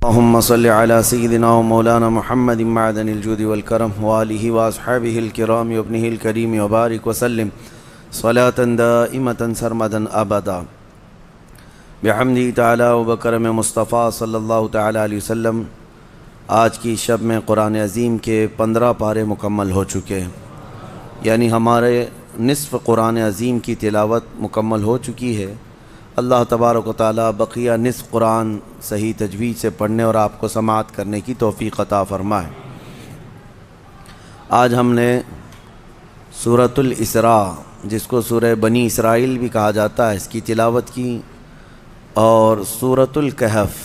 اللهم صل على سيدنا ومولانا محمد معدن الجود والكرم وآله وأصحابه الكرام وابنه الكريم وبارك وسلم صلاة دائمة سرمدا أبدا بحمده تعالی وبکرم مصطفیٰ صلی اللہ تعالی علیہ وسلم۔ آج کی شب میں قرآن عظیم کے 15 پارے مکمل ہو چکے ہیں، یعنی ہمارے نصف قرآن عظیم کی تلاوت مکمل ہو چکی ہے۔ اللہ تبارک و تعالی بقیہ نصف قرآن صحیح تجوید سے پڑھنے اور آپ کو سماعت کرنے کی توفیق عطا فرمائے۔ آج ہم نے سورۃ الاسراء، جس کو سورہ بنی اسرائیل بھی کہا جاتا ہے، اس کی تلاوت کی، اور سورۃ الکہف،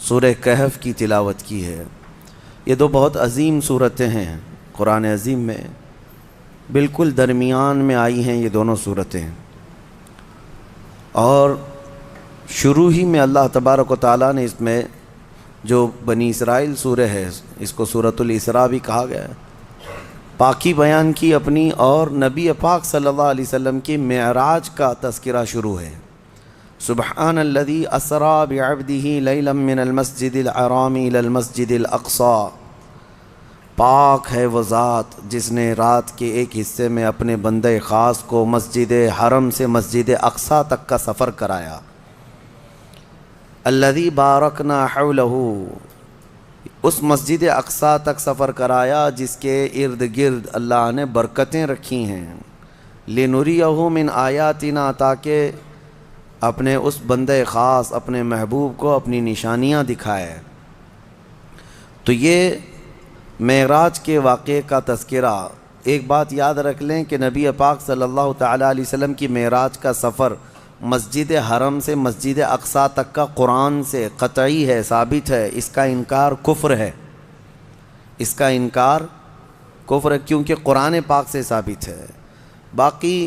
سورہ کہف کی تلاوت کی ہے۔ یہ دو بہت عظیم صورتیں ہیں قرآن عظیم میں، بالکل درمیان میں آئی ہیں یہ دونوں صورتیں، اور شروع ہی میں اللہ تبارک و تعالیٰ نے اس میں جو بنی اسرائیل سورہ ہے، اس کو سورۃ الاسراء بھی کہا گیا ہے، پاکی بیان کی اپنی، اور نبی پاک صلی اللہ علیہ وسلم کی معراج کا تذکرہ شروع ہے۔ سبحان الذی اسریٰ بعبدہ لیلا من المسجد الحرام الی المسجد الاقصی، پاک ہے وہ ذات جس نے رات کے ایک حصے میں اپنے بندہ خاص کو مسجد حرم سے مسجد اقصی تک کا سفر کرایا۔ الذی بارکنا حولہ، اس مسجد اقصی تک سفر کرایا جس کے ارد گرد اللہ نے برکتیں رکھی ہیں۔ لنریہ من آیاتنا، تاکہ اپنے اس بندہ خاص، اپنے محبوب کو اپنی نشانیاں دکھائے۔ تو یہ معراج کے واقعے کا تذکرہ، ایک بات یاد رکھ لیں کہ نبی پاک صلی اللہ تعالیٰ علیہ وسلم کی معراج کا سفر مسجد حرم سے مسجد اقصی تک کا قرآن سے قطعی ہے، ثابت ہے۔ اس کا انکار کفر ہے، اس کا انکار کفر ہے، کیونکہ قرآن پاک سے ثابت ہے۔ باقی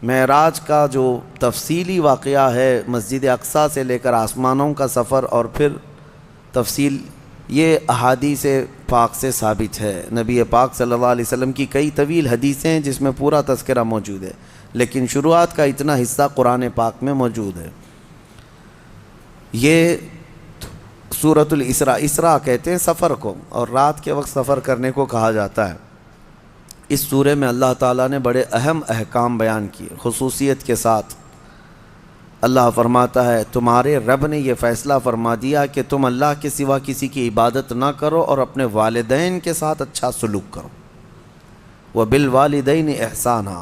معراج کا جو تفصیلی واقعہ ہے، مسجد اقصی سے لے کر آسمانوں کا سفر اور پھر تفصیل، یہ احادیث پاک سے ثابت ہے۔ نبی پاک صلی اللہ علیہ وسلم کی کئی طویل حدیثیں ہیں جس میں پورا تذکرہ موجود ہے، لیکن شروعات کا اتنا حصہ قرآن پاک میں موجود ہے۔ یہ سورۃ الاسراء، اسراء کہتے ہیں سفر کو، اور رات کے وقت سفر کرنے کو کہا جاتا ہے۔ اس سورے میں اللہ تعالیٰ نے بڑے اہم احکام بیان کیے خصوصیت کے ساتھ۔ اللہ فرماتا ہے تمہارے رب نے یہ فیصلہ فرما دیا کہ تم اللہ کے سوا کسی کی عبادت نہ کرو اور اپنے والدین کے ساتھ اچھا سلوک کرو۔ وَبِالْوَالِدَيْنِ إِحْسَانًا،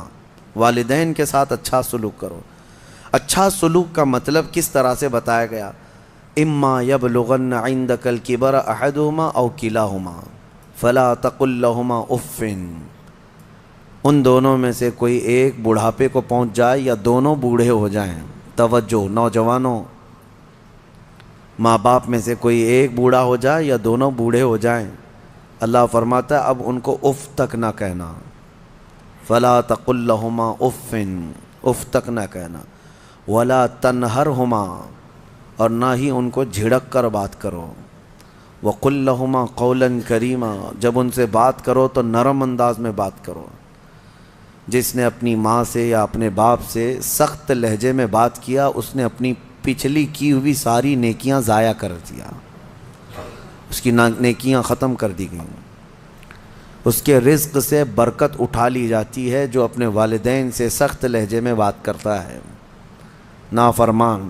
والدین کے ساتھ اچھا سلوک کرو۔ اچھا سلوک کا مطلب کس طرح سے بتایا گیا؟ اِمَّا يَبْلُغَنَّ عِنْدَكَ الْكِبَرَ أَحَدُهُمَا أَوْ كِلَاهُمَا فَلَا تَقُلْ لَهُمَا أُفٍّ، ان دونوں میں سے کوئی ایک بڑھاپے کو پہنچ جائے یا دونوں بوڑھے ہو جائیں۔ توجہ نوجوانوں، ماں باپ میں سے کوئی ایک بوڑھا ہو جائے یا دونوں بوڑھے ہو جائیں، اللہ فرماتا ہے اب ان کو اف تک نہ کہنا۔ فلا تقل لهما اف، اف تک نہ کہنا۔ ولا تنہرهما، اور نہ ہی ان کو جھڑک کر بات کرو۔ وقل لهما قولا کریما، جب ان سے بات کرو تو نرم انداز میں بات کرو۔ جس نے اپنی ماں سے یا اپنے باپ سے سخت لہجے میں بات کیا، اس نے اپنی پچھلی کی ہوئی ساری نیکیاں ضائع کر دیا، اس کی نیکیاں ختم کر دی گئیں۔ اس کے رزق سے برکت اٹھا لی جاتی ہے جو اپنے والدین سے سخت لہجے میں بات کرتا ہے۔ نافرمان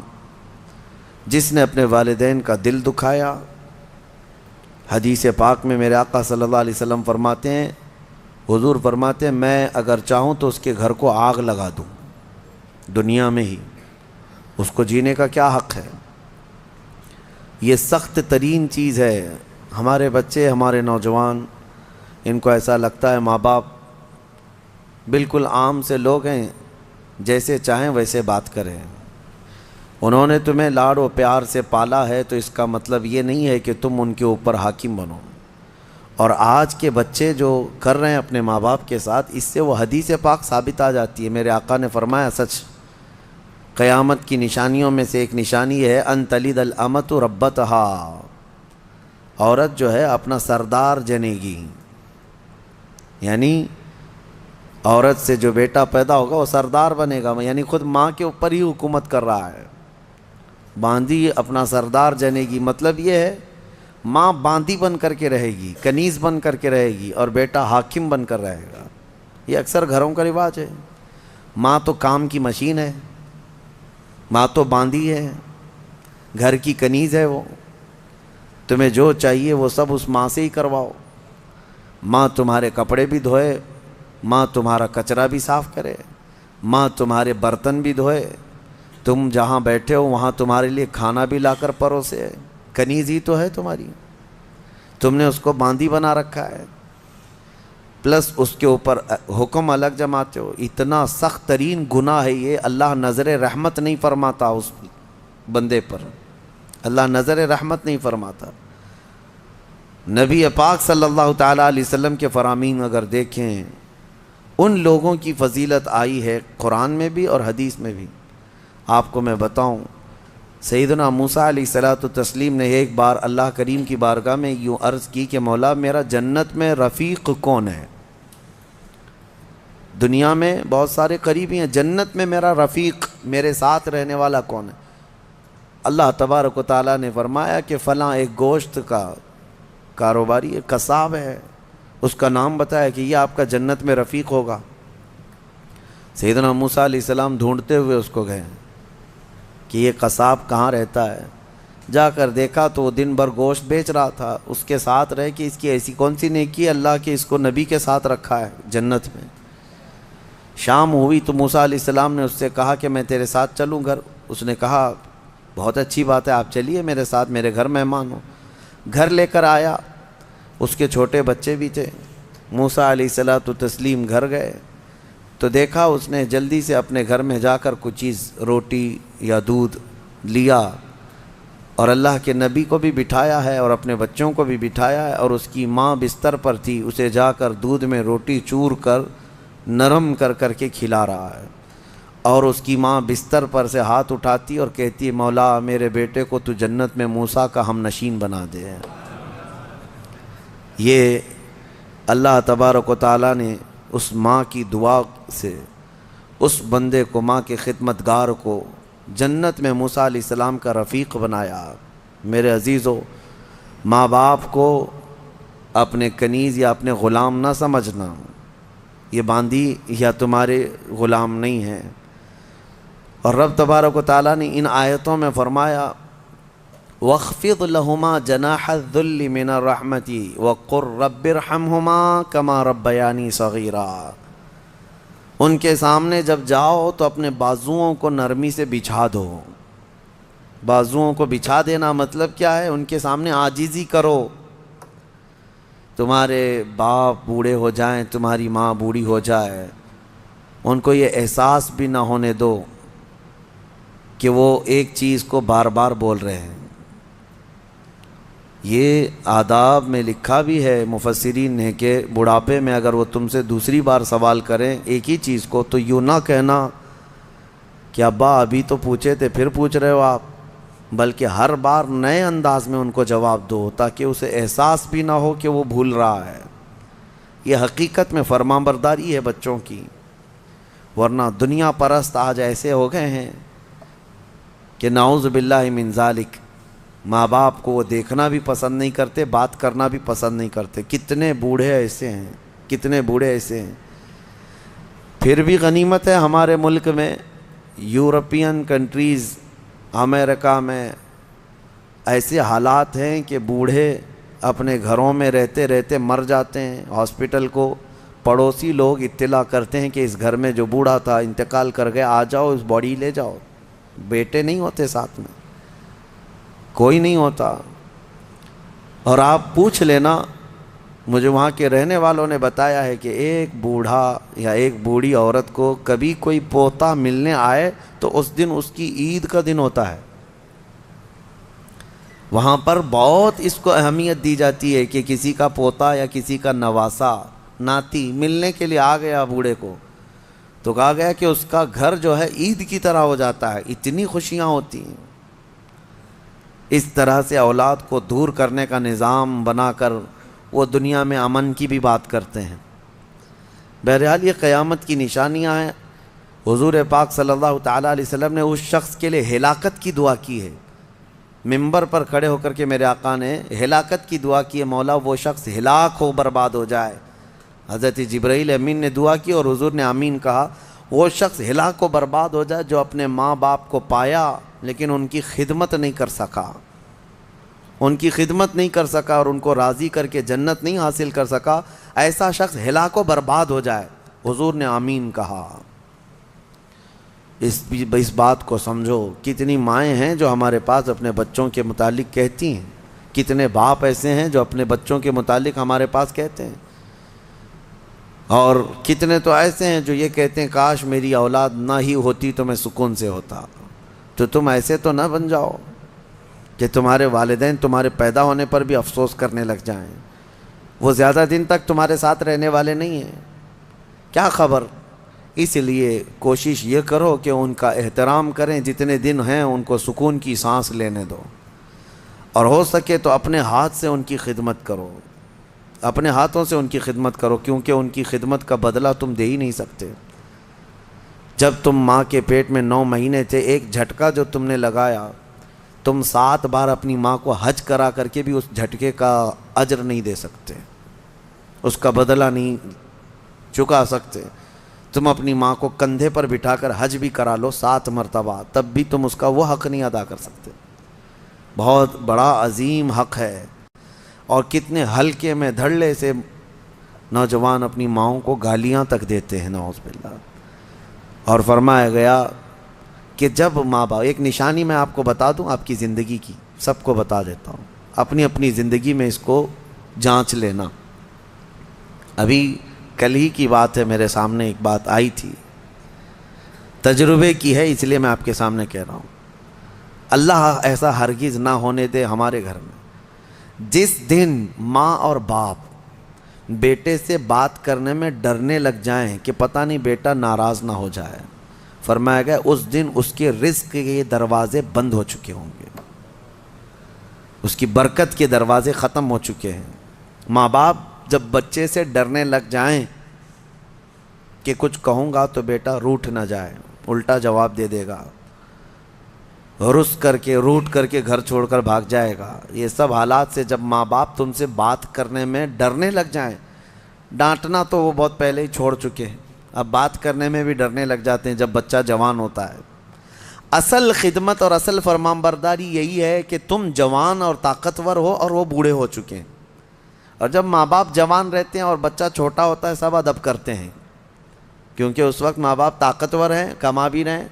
جس نے اپنے والدین کا دل دکھایا، حدیث پاک میں میرے آقا صلی اللہ علیہ وسلم فرماتے ہیں، حضور فرماتے ہیں میں اگر چاہوں تو اس کے گھر کو آگ لگا دوں دنیا میں ہی، اس کو جینے کا کیا حق ہے؟ یہ سخت ترین چیز ہے۔ ہمارے بچے، ہمارے نوجوان، ان کو ایسا لگتا ہے ماں باپ بالکل عام سے لوگ ہیں، جیسے چاہیں ویسے بات کریں۔ انہوں نے تمہیں لاڈ و پیار سے پالا ہے تو اس کا مطلب یہ نہیں ہے کہ تم ان کے اوپر حاکم بنو۔ اور آج کے بچے جو کر رہے ہیں اپنے ماں باپ کے ساتھ، اس سے وہ حدیث پاک ثابت آ جاتی ہے۔ میرے آقا نے فرمایا سچ، قیامت کی نشانیوں میں سے ایک نشانی ہے ان تلد الامۃ ربتہا، عورت جو ہے اپنا سردار جنے گی، یعنی عورت سے جو بیٹا پیدا ہوگا وہ سردار بنے گا، یعنی خود ماں کے اوپر ہی حکومت کر رہا ہے۔ باندی اپنا سردار جنے گی، مطلب یہ ہے ماں باندی بن کر کے رہے گی، کنیز بن کر کے رہے گی، اور بیٹا حاکم بن کر رہے گا۔ یہ اکثر گھروں کا رواج ہے۔ ماں تو کام کی مشین ہے، ماں تو باندی ہے، گھر کی کنیز ہے، وہ تمہیں جو چاہیے وہ سب اس ماں سے ہی کرواؤ۔ ماں تمہارے کپڑے بھی دھوئے، ماں تمہارا کچرا بھی صاف کرے، ماں تمہارے برتن بھی دھوئے، تم جہاں بیٹھے ہو وہاں تمہارے لیے کھانا بھی لا کر پروسے۔ کنیز ہی تو ہے تمہاری، تم نے اس کو باندی بنا رکھا ہے، پلس اس کے اوپر حکم الگ جماتے ہو۔ اتنا سخت ترین گناہ ہے یہ، اللہ نظر رحمت نہیں فرماتا اس بندے پر، اللہ نظر رحمت نہیں فرماتا۔ نبی پاک صلی اللہ تعالیٰ علیہ وسلم کے فرامین اگر دیکھیں، ان لوگوں کی فضیلت آئی ہے قرآن میں بھی اور حدیث میں بھی۔ آپ کو میں بتاؤں، سیدنا موسیٰ علیہ الصلوۃ والتسلیم نے ایک بار اللہ کریم کی بارگاہ میں یوں عرض کی کہ مولا میرا جنت میں رفیق کون ہے؟ دنیا میں بہت سارے قریبی ہیں، جنت میں میرا رفیق، میرے ساتھ رہنے والا کون ہے؟ اللہ تبارک و تعالیٰ نے فرمایا کہ فلاں ایک گوشت کا کاروباری ہے، قصاب ہے، اس کا نام بتایا کہ یہ آپ کا جنت میں رفیق ہوگا۔ سیدنا موسیٰ علیہ السلام ڈھونڈتے ہوئے اس کو گئے کہ یہ قصاب کہاں رہتا ہے۔ جا کر دیکھا تو وہ دن بھر گوشت بیچ رہا تھا، اس کے ساتھ رہے کہ اس کی ایسی کون سی نیکی ہے اللہ کے اس کو نبی کے ساتھ رکھا ہے جنت میں۔ شام ہوئی تو موسیٰ علیہ السلام نے اس سے کہا کہ میں تیرے ساتھ چلوں گھر۔ اس نے کہا بہت اچھی بات ہے، آپ چلیے میرے ساتھ، میرے گھر مہمان ہو۔ گھر لے کر آیا، اس کے چھوٹے بچے بھی تھے۔ موسیٰ علیہ الصلوۃ والتسلیم گھر گئے تو دیکھا اس نے جلدی سے اپنے گھر میں جا کر کچھ چیز روٹی یا دودھ لیا، اور اللہ کے نبی کو بھی بٹھایا ہے اور اپنے بچوں کو بھی بٹھایا ہے، اور اس کی ماں بستر پر تھی، اسے جا کر دودھ میں روٹی چور کر نرم کر کر کے کھلا رہا ہے، اور اس کی ماں بستر پر سے ہاتھ اٹھاتی اور کہتی ہے مولا میرے بیٹے کو تو جنت میں موسیٰ کا ہم نشین بنا دے۔ یہ اللہ تبارک و تعالیٰ نے اس ماں کی دعا سے اس بندے کو، ماں کے خدمتگار کو جنت میں موسیٰ علیہ السلام کا رفیق بنایا۔ میرے عزیزو، ماں باپ کو اپنے کنیز یا اپنے غلام نہ سمجھنا، یہ باندی یا تمہارے غلام نہیں ہیں۔ اور رب تبارک و تعالیٰ نے ان آیتوں میں فرمایا وَاخْفِضْ لَهُمَا جَنَاحَ الذُّلِّ مِنَ الرَّحْمَةِ وَقُلْ رَبِّ ارْحَمْهُمَا كَمَا رَبَّيَانِي صَغِيرًا۔ ان کے سامنے جب جاؤ تو اپنے بازوؤں کو نرمی سے بچھا دو۔ بازوؤں کو بچھا دینا مطلب کیا ہے؟ ان کے سامنے عاجزی کرو۔ تمہارے باپ بوڑھے ہو جائیں، تمہاری ماں بوڑھی ہو جائے، ان کو یہ احساس بھی نہ ہونے دو کہ وہ ایک چیز کو بار بار بول رہے ہیں۔ یہ آداب میں لکھا بھی ہے مفسرین نے کہ بڑھاپے میں اگر وہ تم سے دوسری بار سوال کریں ایک ہی چیز کو تو یوں نہ کہنا کہ ابا ابھی تو پوچھے تھے پھر پوچھ رہے ہو آپ، بلکہ ہر بار نئے انداز میں ان کو جواب دو تاکہ اسے احساس بھی نہ ہو کہ وہ بھول رہا ہے۔ یہ حقیقت میں فرمانبرداری ہے بچوں کی، ورنہ دنیا پرست آج ایسے ہو گئے ہیں کہ نعوذ باللہ من ذالک، ماں باپ کو وہ دیکھنا بھی پسند نہیں کرتے، بات کرنا بھی پسند نہیں کرتے۔ کتنے بوڑھے ایسے ہیں، کتنے بوڑھے ایسے ہیں۔ پھر بھی غنیمت ہے ہمارے ملک میں، یورپین کنٹریز، امریکہ میں ایسے حالات ہیں کہ بوڑھے اپنے گھروں میں رہتے رہتے مر جاتے ہیں۔ ہاسپٹل کو پڑوسی لوگ اطلاع کرتے ہیں کہ اس گھر میں جو بوڑھا تھا انتقال کر گیا، آ جاؤ اس باڈی لے جاؤ۔ بیٹے نہیں ہوتے ساتھ میں، کوئی نہیں ہوتا۔ اور آپ پوچھ لینا، مجھے وہاں کے رہنے والوں نے بتایا ہے کہ ایک بوڑھا یا ایک بوڑھی عورت کو کبھی کوئی پوتا ملنے آئے تو اس دن اس کی عید کا دن ہوتا ہے۔ وہاں پر بہت اس کو اہمیت دی جاتی ہے کہ کسی کا پوتا یا کسی کا نواسا، ناتی ملنے کے لیے آ گیا بوڑھے کو، تو کہا گیا کہ اس کا گھر جو ہے عید کی طرح ہو جاتا ہے، اتنی خوشیاں ہوتی ہیں۔ اس طرح سے اولاد کو دور کرنے کا نظام بنا کر وہ دنیا میں امن کی بھی بات کرتے ہیں۔ بہرحال یہ قیامت کی نشانیاں ہیں۔ حضور پاک صلی اللہ تعالیٰ علیہ وسلم نے اس شخص کے لیے ہلاکت کی دعا کی ہے منبر پر کھڑے ہو کر کے میرے آقا نے ہلاکت کی دعا کی ہے، مولا وہ شخص ہلاک ہو، برباد ہو جائے۔ حضرت جبرائیل امین نے دعا کی اور حضور نے آمین کہا۔ وہ شخص ہلاک و برباد ہو جائے جو اپنے ماں باپ کو پایا لیکن ان کی خدمت نہیں کر سکا، ان کی خدمت نہیں کر سکا اور ان کو راضی کر کے جنت نہیں حاصل کر سکا، ایسا شخص ہلاک و برباد ہو جائے۔ حضور نے آمین کہا۔ اس بات کو سمجھو، کتنی مائیں ہیں جو ہمارے پاس اپنے بچوں کے متعلق کہتی ہیں، کتنے باپ ایسے ہیں جو اپنے بچوں کے متعلق ہمارے پاس کہتے ہیں، اور کتنے تو ایسے ہیں جو یہ کہتے ہیں کاش میری اولاد نہ ہی ہوتی تو میں سکون سے ہوتا۔ تو تم ایسے تو نہ بن جاؤ کہ تمہارے والدین تمہارے پیدا ہونے پر بھی افسوس کرنے لگ جائیں، وہ زیادہ دن تک تمہارے ساتھ رہنے والے نہیں ہیں، کیا خبر۔ اس لیے کوشش یہ کرو کہ ان کا احترام کریں، جتنے دن ہیں ان کو سکون کی سانس لینے دو، اور ہو سکے تو اپنے ہاتھ سے ان کی خدمت کرو، اپنے ہاتھوں سے ان کی خدمت کرو، کیونکہ ان کی خدمت کا بدلہ تم دے ہی نہیں سکتے۔ جب تم ماں کے پیٹ میں 9 مہینے تھے، ایک جھٹکا جو تم نے لگایا، تم 7 بار اپنی ماں کو حج کرا کر کے بھی اس جھٹکے کا اجر نہیں دے سکتے، اس کا بدلہ نہیں چکا سکتے۔ تم اپنی ماں کو کندھے پر بٹھا کر حج بھی کرا لو 7 مرتبہ، تب بھی تم اس کا وہ حق نہیں ادا کر سکتے۔ بہت بڑا عظیم حق ہے، اور کتنے ہلکے میں دھڑلے سے نوجوان اپنی ماؤں کو گالیاں تک دیتے ہیں، نعوذ باللہ۔ اور فرمایا گیا کہ جب ماں باپ، ایک نشانی میں آپ کو بتا دوں آپ کی زندگی کی، سب کو بتا دیتا ہوں، اپنی اپنی زندگی میں اس کو جانچ لینا۔ ابھی کل ہی کی بات ہے، میرے سامنے ایک بات آئی تھی، تجربے کی ہے اس لیے میں آپ کے سامنے کہہ رہا ہوں۔ اللہ ایسا ہرگز نہ ہونے دے ہمارے گھر میں، جس دن ماں اور باپ بیٹے سے بات کرنے میں ڈرنے لگ جائیں کہ پتہ نہیں بیٹا ناراض نہ ہو جائے، فرمایا گیا اس دن اس کے رزق کے دروازے بند ہو چکے ہوں گے، اس کی برکت کے دروازے ختم ہو چکے ہیں۔ ماں باپ جب بچے سے ڈرنے لگ جائیں کہ کچھ کہوں گا تو بیٹا روٹھ نہ جائے، الٹا جواب دے دے گا، روٹ کر کے گھر چھوڑ کر بھاگ جائے گا، یہ سب حالات سے جب ماں باپ تم سے بات کرنے میں ڈرنے لگ جائیں، ڈانٹنا تو وہ بہت پہلے ہی چھوڑ چکے ہیں، اب بات کرنے میں بھی ڈرنے لگ جاتے ہیں جب بچہ جوان ہوتا ہے۔ اصل خدمت اور اصل فرمانبرداری یہی ہے کہ تم جوان اور طاقتور ہو اور وہ بوڑھے ہو چکے ہیں، اور جب ماں باپ جوان رہتے ہیں اور بچہ چھوٹا ہوتا ہے سب ادب کرتے ہیں، کیونکہ اس وقت ماں باپ طاقتور ہیں، کما بھی رہے ہیں،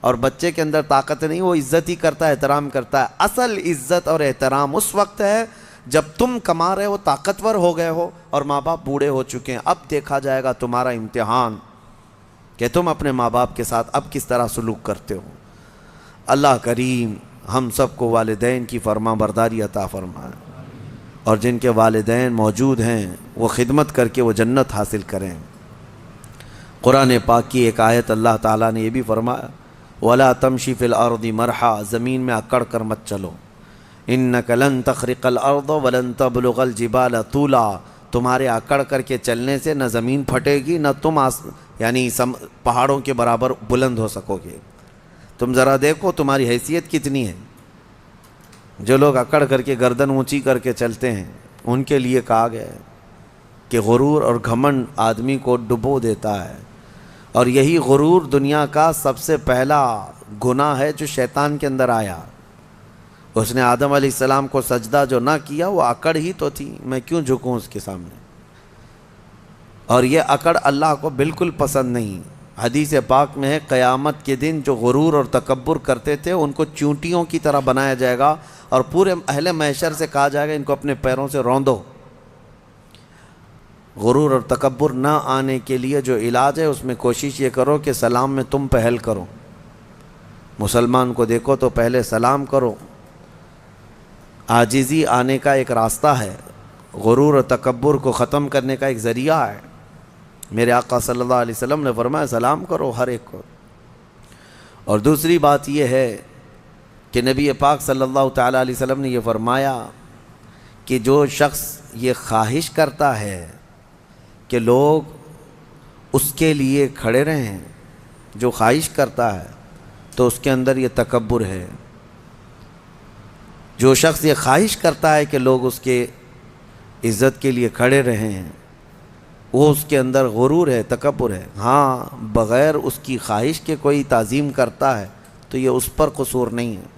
اور بچے کے اندر طاقت نہیں، وہ عزت ہی کرتا ہے، احترام کرتا ہے۔ اصل عزت اور احترام اس وقت ہے جب تم کما رہے ہو، طاقتور ہو گئے ہو اور ماں باپ بوڑھے ہو چکے ہیں۔ اب دیکھا جائے گا تمہارا امتحان کہ تم اپنے ماں باپ کے ساتھ اب کس طرح سلوک کرتے ہو۔ اللہ کریم ہم سب کو والدین کی فرما برداری عطا فرمائے، اور جن کے والدین موجود ہیں وہ خدمت کر کے وہ جنت حاصل کریں۔ قرآن پاک کی ایک آیت اللہ تعالیٰ نے یہ بھی فرمایا، وَلَا تَمْشِ فِي الْأَرْضِ مَرْحًا، زمین میں اکڑ کر مت چلو، إِنَّكَ لَن تَخْرِقَ الْأَرْضَ وَلَن تَبْلُغَ الْجِبَالَ طُولًا، تمہارے اکڑ کر کے چلنے سے نہ زمین پھٹے گی، نہ تم پہاڑوں کے برابر بلند ہو سکو گے۔ تم ذرا دیکھو تمہاری حیثیت کتنی ہے۔ جو لوگ اکڑ کر کے گردن اونچی کر کے چلتے ہیں ان کے لیے کہا گیا ہے کہ غرور اور گھمنڈ آدمی کو ڈبو دیتا ہے، اور یہی غرور دنیا کا سب سے پہلا گناہ ہے جو شیطان کے اندر آیا۔ اس نے آدم علیہ السلام کو سجدہ جو نہ کیا وہ اکڑ ہی تو تھی، میں کیوں جھکوں اس کے سامنے، اور یہ اکڑ اللہ کو بالکل پسند نہیں۔ حدیث پاک میں ہے قیامت کے دن جو غرور اور تکبر کرتے تھے ان کو چونٹیوں کی طرح بنایا جائے گا، اور پورے اہل محشر سے کہا جائے گا ان کو اپنے پیروں سے روندو۔ غرور اور تکبر نہ آنے کے لیے جو علاج ہے اس میں کوشش یہ کرو کہ سلام میں تم پہل کرو، مسلمان کو دیکھو تو پہلے سلام کرو۔ عاجزی آنے کا ایک راستہ ہے، غرور اور تکبر کو ختم کرنے کا ایک ذریعہ ہے۔ میرے آقا صلی اللہ علیہ وسلم نے فرمایا سلام کرو ہر ایک کو۔ اور دوسری بات یہ ہے کہ نبی پاک صلی اللہ تعالیٰ علیہ وسلم نے یہ فرمایا کہ جو شخص یہ خواہش کرتا ہے کہ لوگ اس کے لیے کھڑے رہیں، جو خواہش کرتا ہے تو اس کے اندر یہ تکبر ہے۔ جو شخص یہ خواہش کرتا ہے کہ لوگ اس کے عزت کے لیے کھڑے رہے ہیں، وہ اس کے اندر غرور ہے، تکبر ہے۔ ہاں، بغیر اس کی خواہش کے کوئی تعظیم کرتا ہے تو یہ اس پر قصور نہیں ہے۔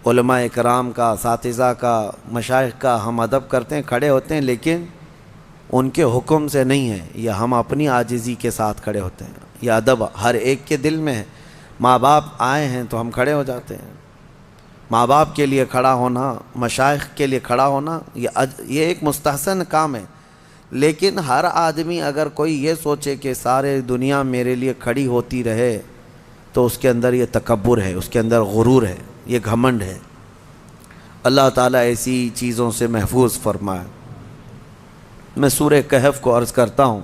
علماء کرام کا، اساتذہ کا، مشائخ کا ہم ادب کرتے ہیں، کھڑے ہوتے ہیں، لیکن ان کے حکم سے نہیں ہے، یہ ہم اپنی عاجزی کے ساتھ کھڑے ہوتے ہیں۔ یہ ادب ہر ایک کے دل میں ہے۔ ماں باپ آئے ہیں تو ہم کھڑے ہو جاتے ہیں۔ ماں باپ کے لیے کھڑا ہونا، مشائخ کے لیے کھڑا ہونا، یہ ایک مستحسن کام ہے۔ لیکن ہر آدمی اگر کوئی یہ سوچے کہ سارے دنیا میرے لیے کھڑی ہوتی رہے تو اس کے اندر یہ تکبر ہے، اس کے اندر غرور ہے، یہ گھمنڈ ہے۔ اللہ تعالیٰ ایسی چیزوں سے محفوظ فرمائے۔ میں سورہ کہف کو عرض کرتا ہوں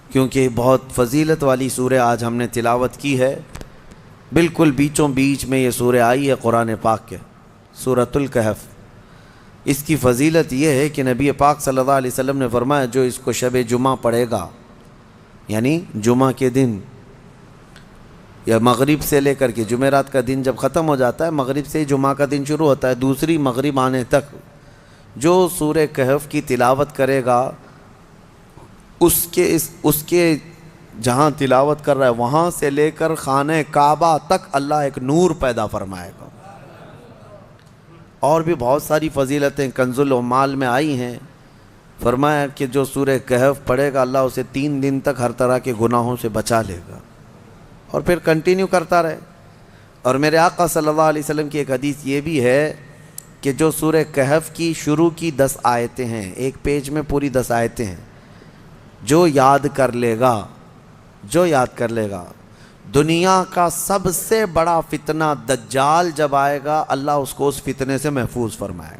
کیونکہ بہت فضیلت والی سورہ آج ہم نے تلاوت کی ہے۔ بالکل بیچوں بیچ میں یہ سورہ آئی ہے قرآن پاک کے، سورۃ الکہف۔ اس کی فضیلت یہ ہے کہ نبی پاک صلی اللہ علیہ وسلم نے فرمایا جو اس کو شب جمعہ پڑھے گا، یعنی جمعہ کے دن یا مغرب سے لے کر کے جمعرات کا دن جب ختم ہو جاتا ہے، مغرب سے جمعہ کا دن شروع ہوتا ہے، دوسری مغرب آنے تک جو سورہ کہف کی تلاوت کرے گا، اس کے جہاں تلاوت کر رہا ہے وہاں سے لے کر خانہ کعبہ تک اللہ ایک نور پیدا فرمائے گا۔ اور بھی بہت ساری فضیلتیں کنز العمال میں آئی ہیں۔ فرمایا کہ جو سورہ کہف پڑھے گا اللہ اسے 3 دن تک ہر طرح کے گناہوں سے بچا لے گا، اور پھر کنٹینیو کرتا رہے۔ اور میرے آقا صلی اللہ علیہ وسلم کی ایک حدیث یہ بھی ہے کہ جو سورہ کہف کی شروع کی 10 آیتیں ہیں، ایک پیج میں پوری 10 آیتیں ہیں، جو یاد کر لے گا، دنیا کا سب سے بڑا فتنہ دجال جب آئے گا اللہ اس کو اس فتنے سے محفوظ فرمائے گا،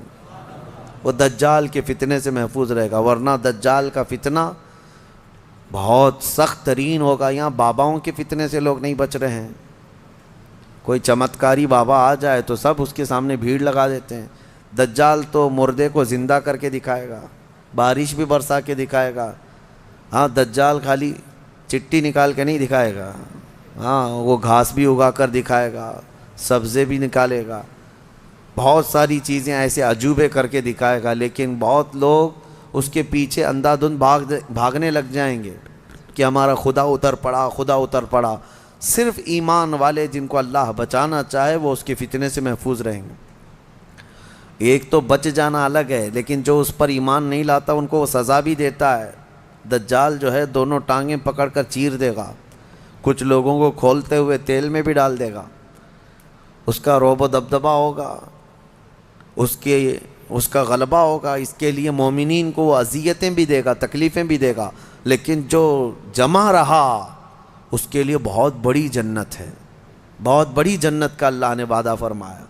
وہ دجال کے فتنے سے محفوظ رہے گا۔ ورنہ دجال کا فتنہ بہت سخت ترین ہوگا۔ یہاں باباؤں کے فتنے سے لوگ نہیں بچ رہے ہیں۔ کوئی چمتکاری بابا آ جائے تو سب اس کے سامنے بھیڑ لگا دیتے ہیں۔ دجال تو مردے کو زندہ کر کے دکھائے گا، بارش بھی برسا کے دکھائے گا۔ ہاں، دجال خالی چٹی نکال کے نہیں دکھائے گا، ہاں وہ گھاس بھی اگا کر دکھائے گا، سبزے بھی نکالے گا، بہت ساری چیزیں ایسے عجوبے کر کے دکھائے گا۔ لیکن بہت لوگ اس کے پیچھے اندھا دھند بھاگنے لگ جائیں گے کہ ہمارا خدا اتر پڑا۔ صرف ایمان والے جن کو اللہ بچانا چاہے وہ اس کے فتنے سے محفوظ رہیں گے۔ ایک تو بچ جانا الگ ہے، لیکن جو اس پر ایمان نہیں لاتا ان کو وہ سزا بھی دیتا ہے۔ دجال جو ہے دونوں ٹانگیں پکڑ کر چیر دے گا، کچھ لوگوں کو کھولتے ہوئے تیل میں بھی ڈال دے گا، اس کا رعب و دبدبہ ہوگا، اس کا غلبہ ہوگا۔ اس کے لیے مومنین کو وہ اذیتیں بھی دے گا، تکلیفیں بھی دے گا، لیکن جو جمع رہا اس کے لیے بہت بڑی جنت ہے، بہت بڑی جنت کا اللہ نے وعدہ فرمایا۔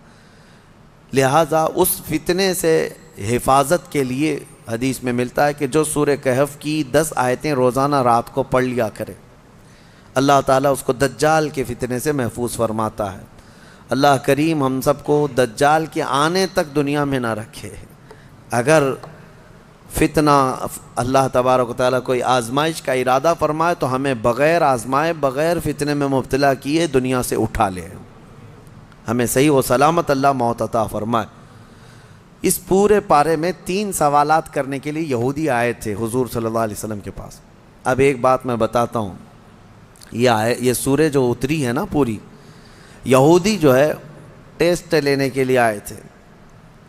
لہٰذا اس فتنے سے حفاظت کے لیے حدیث میں ملتا ہے کہ جو سورہ کہف کی 10 آیتیں روزانہ رات کو پڑھ لیا کرے، اللہ تعالیٰ اس کو دجال کے فتنے سے محفوظ فرماتا ہے۔ اللہ کریم ہم سب کو دجال کے آنے تک دنیا میں نہ رکھے۔ اگر فتنہ اللہ تبارک و تعالیٰ کوئی آزمائش کا ارادہ فرمائے تو ہمیں بغیر آزمائے، بغیر فتنے میں مبتلا کیے دنیا سے اٹھا لے، ہمیں صحیح و سلامت اللہ موت عطا فرمائے۔ اس پورے پارے میں 3 سوالات کرنے کے لیے یہودی آئے تھے حضور صلی اللہ علیہ وسلم کے پاس۔ اب ایک بات میں بتاتا ہوں، یہ سورہ جو اتری ہے نا پوری، یہودی جو ہے ٹیسٹ لینے کے لیے آئے تھے